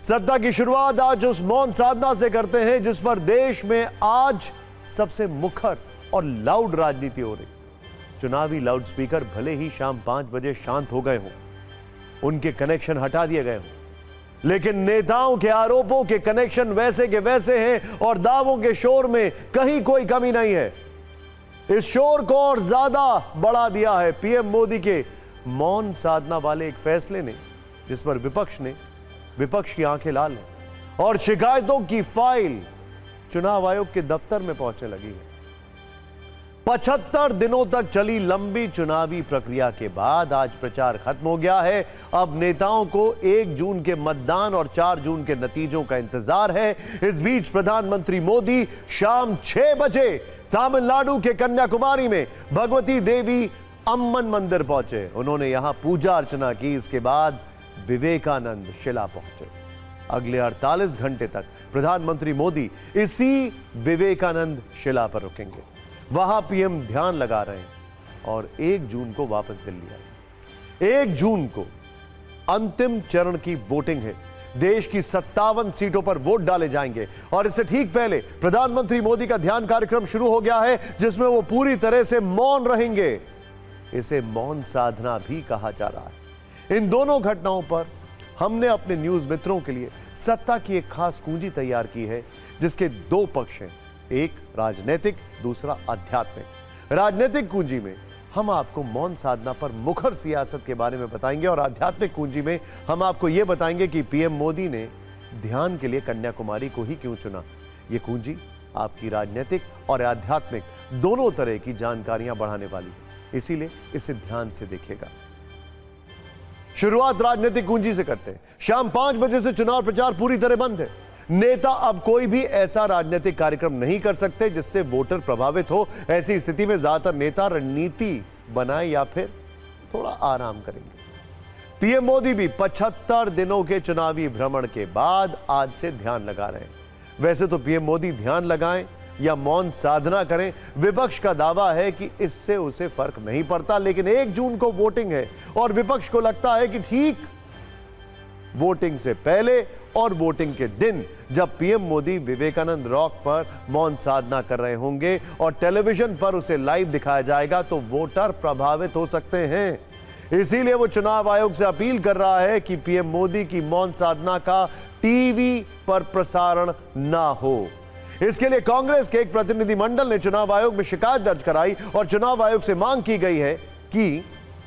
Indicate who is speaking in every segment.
Speaker 1: सत्ता की शुरुआत आज उस मौन साधना से करते हैं जिस पर देश में आज सबसे मुखर और लाउड राजनीति हो रही। चुनावी लाउडस्पीकर भले ही शाम 5 बजे शांत हो गए हों, उनके कनेक्शन हटा दिए गए हों, लेकिन नेताओं के आरोपों के कनेक्शन वैसे के वैसे हैं और दावों के शोर में कहीं कोई कमी नहीं है। इस शोर को और ज्यादा बढ़ा दिया है पीएम मोदी के मौन साधना वाले एक फैसले ने, जिस पर विपक्ष की आंखें लाल हैं और शिकायतों की फाइल चुनाव आयोग के दफ्तर में पहुंचने लगी है। 75 दिनों तक चली लंबी चुनावी प्रक्रिया के बाद आज प्रचार खत्म हो गया है। अब नेताओं को 1 जून के मतदान और 4 जून के नतीजों का इंतजार है। इस बीच प्रधानमंत्री मोदी शाम 6 बजे तमिलनाडु के कन्याकुमारी में भगवती देवी अम्मन मंदिर पहुंचे। उन्होंने यहां पूजा अर्चना की। इसके बाद विवेकानंद शिला पहुंचे। अगले 48 घंटे तक प्रधानमंत्री मोदी इसी विवेकानंद शिला पर रुकेंगे। वहां पीएम ध्यान लगा रहे हैं और 1 जून को वापस दिल्ली आएंगे। 1 जून को अंतिम चरण की वोटिंग है। देश की 57 सीटों पर वोट डाले जाएंगे और इससे ठीक पहले प्रधानमंत्री मोदी का ध्यान कार्यक्रम शुरू हो गया है, जिसमें वो पूरी तरह से मौन रहेंगे। इसे मौन साधना भी कहा जा रहा है। इन दोनों घटनाओं पर हमने अपने न्यूज मित्रों के लिए सत्ता की एक खास कुंजी तैयार की है, जिसके 2 पक्ष हैं, एक राजनीतिक, दूसरा आध्यात्मिक। राजनीतिक कुंजी में हम आपको मौन साधना पर मुखर सियासत के बारे में बताएंगे और आध्यात्मिक कुंजी में हम आपको यह बताएंगे कि पीएम मोदी ने ध्यान के लिए कन्याकुमारी को ही क्यों चुना। यह कुंजी आपकी राजनीतिक और आध्यात्मिक दोनों तरह की जानकारियां बढ़ाने वाली है, इसीलिए इसे ध्यान से देखिएगा। शुरुआत राजनीतिक कुंजी से करते हैं। शाम 5 बजे से चुनाव प्रचार पूरी तरह बंद है। नेता अब कोई भी ऐसा राजनीतिक कार्यक्रम नहीं कर सकते जिससे वोटर प्रभावित हो। ऐसी स्थिति में ज्यादातर नेता रणनीति बनाए या फिर थोड़ा आराम करेंगे। पीएम मोदी भी 75 दिनों के चुनावी भ्रमण के बाद आज से ध्यान लगा रहे हैं। वैसे तो पीएम मोदी ध्यान लगाएं या मौन साधना करें, विपक्ष का दावा है कि इससे उसे फर्क नहीं पड़ता, लेकिन 1 जून को वोटिंग है और विपक्ष को लगता है कि ठीक वोटिंग से पहले और वोटिंग के दिन जब पीएम मोदी विवेकानंद रॉक पर मौन साधना कर रहे होंगे और टेलीविजन पर उसे लाइव दिखाया जाएगा तो वोटर प्रभावित हो सकते हैं। इसीलिए वो चुनाव आयोग से अपील कर रहा है कि पीएम मोदी की मौन साधना का टीवी पर प्रसारण ना हो। इसके लिए कांग्रेस के एक प्रतिनिधिमंडल ने चुनाव आयोग में शिकायत दर्ज कराई और चुनाव आयोग से मांग की गई है कि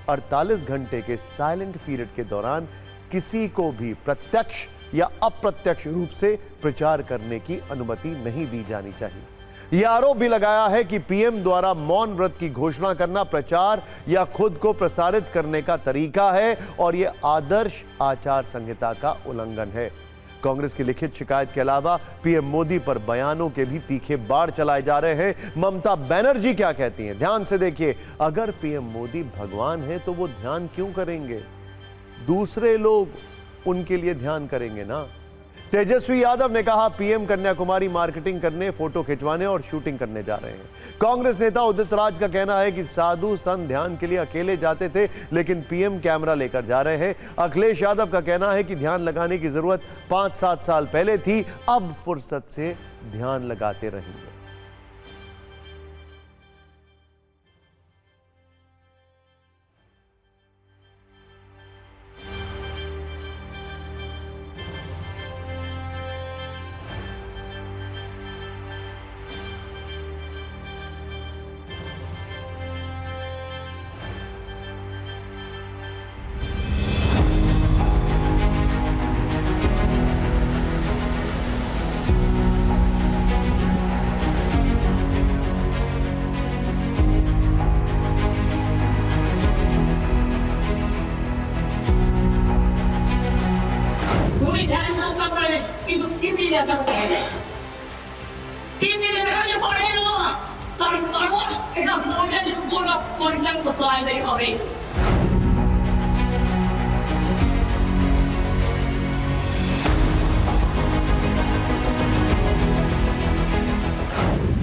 Speaker 1: 48 घंटे के साइलेंट पीरियड के दौरान किसी को भी प्रत्यक्ष या अप्रत्यक्ष रूप से प्रचार करने की अनुमति नहीं दी जानी चाहिए। यह आरोप भी लगाया है कि पीएम द्वारा मौन व्रत की घोषणा करना प्रचार या खुद को प्रसारित करने का तरीका है और यह आदर्श आचार संहिता का उल्लंघन है। कांग्रेस की लिखित शिकायत के अलावा पीएम मोदी पर बयानों के भी तीखे बाढ़ चलाए जा रहे हैं। ममता बनर्जी क्या कहती हैं, ध्यान से देखिए। अगर पीएम मोदी भगवान है तो वो ध्यान क्यों करेंगे? दूसरे लोग उनके लिए ध्यान करेंगे ना। तेजस्वी यादव ने कहा पीएम कन्याकुमारी मार्केटिंग करने, फोटो खिंचवाने और शूटिंग करने जा रहे हैं। कांग्रेस नेता उदित राज का कहना है कि साधु संत ध्यान के लिए अकेले जाते थे, लेकिन पीएम कैमरा लेकर जा रहे हैं। अखिलेश यादव का कहना है कि ध्यान लगाने की जरूरत 5-7 साल पहले थी, अब फुर्सत से ध्यान लगाते रहेंगे।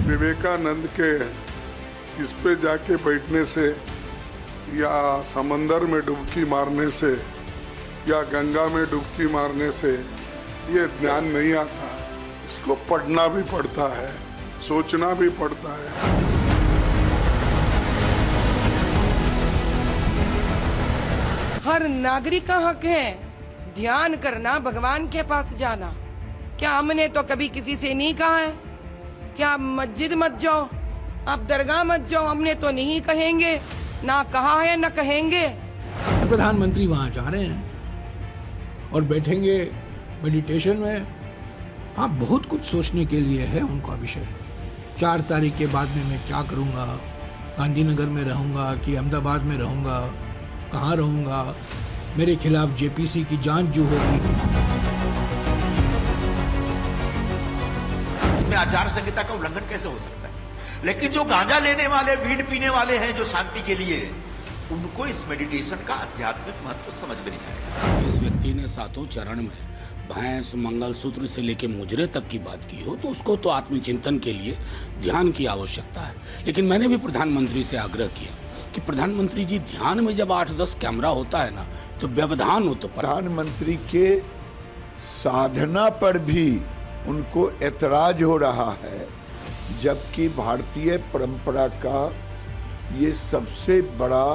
Speaker 2: विवेकानंद के इस पे जाके बैठने से या समंदर में डुबकी मारने से या गंगा में डुबकी मारने से ये ज्ञान नहीं आता, इसको पढ़ना भी पड़ता है, सोचना भी पड़ता है।
Speaker 3: हर नागरिक का हक है ध्यान करना, भगवान के पास जाना। क्या हमने तो कभी किसी से नहीं कहा है कि आप मस्जिद मत जाओ, आप दरगाह मत जाओ? हमने तो नहीं कहेंगे, ना कहा है ना कहेंगे।
Speaker 4: प्रधानमंत्री वहाँ जा रहे हैं और बैठेंगे मेडिटेशन में। हाँ, बहुत कुछ सोचने के लिए है उनका विषय। 4 तारीख के बाद में मैं क्या करूँगा, गांधीनगर में रहूँगा कि अहमदाबाद में रहूँगा, कहाँ रहूँगा, मेरे खिलाफ जेपीसी की जांच जो होगी।
Speaker 5: इसमें आचार संहिता का उल्लंघन कैसे हो सकता है? लेकिन जो गांजा लेने वाले, वीड पीने वाले हैं जो शांति के लिए, उनको इस मेडिटेशन का आध्यात्मिक महत्व समझ में नहीं आएगा।
Speaker 6: इस व्यक्ति ने 7 चरण में भैंस, मंगलसूत्र से लेकर मुजरे तक की बात की हो तो उसको तो आत्मचिंतन के लिए ध्यान की आवश्यकता है। लेकिन मैंने भी प्रधानमंत्री से आग्रह किया कि प्रधानमंत्री जी, ध्यान में जब 8-10 कैमरा होता है ना तो व्यवधान हो। तो
Speaker 7: प्रधानमंत्री के साधना पर भी उनको ऐतराज हो रहा है, जबकि भारतीय परंपरा का ये सबसे बड़ा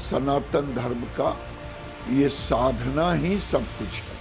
Speaker 7: सनातन धर्म का ये साधना ही सब कुछ है।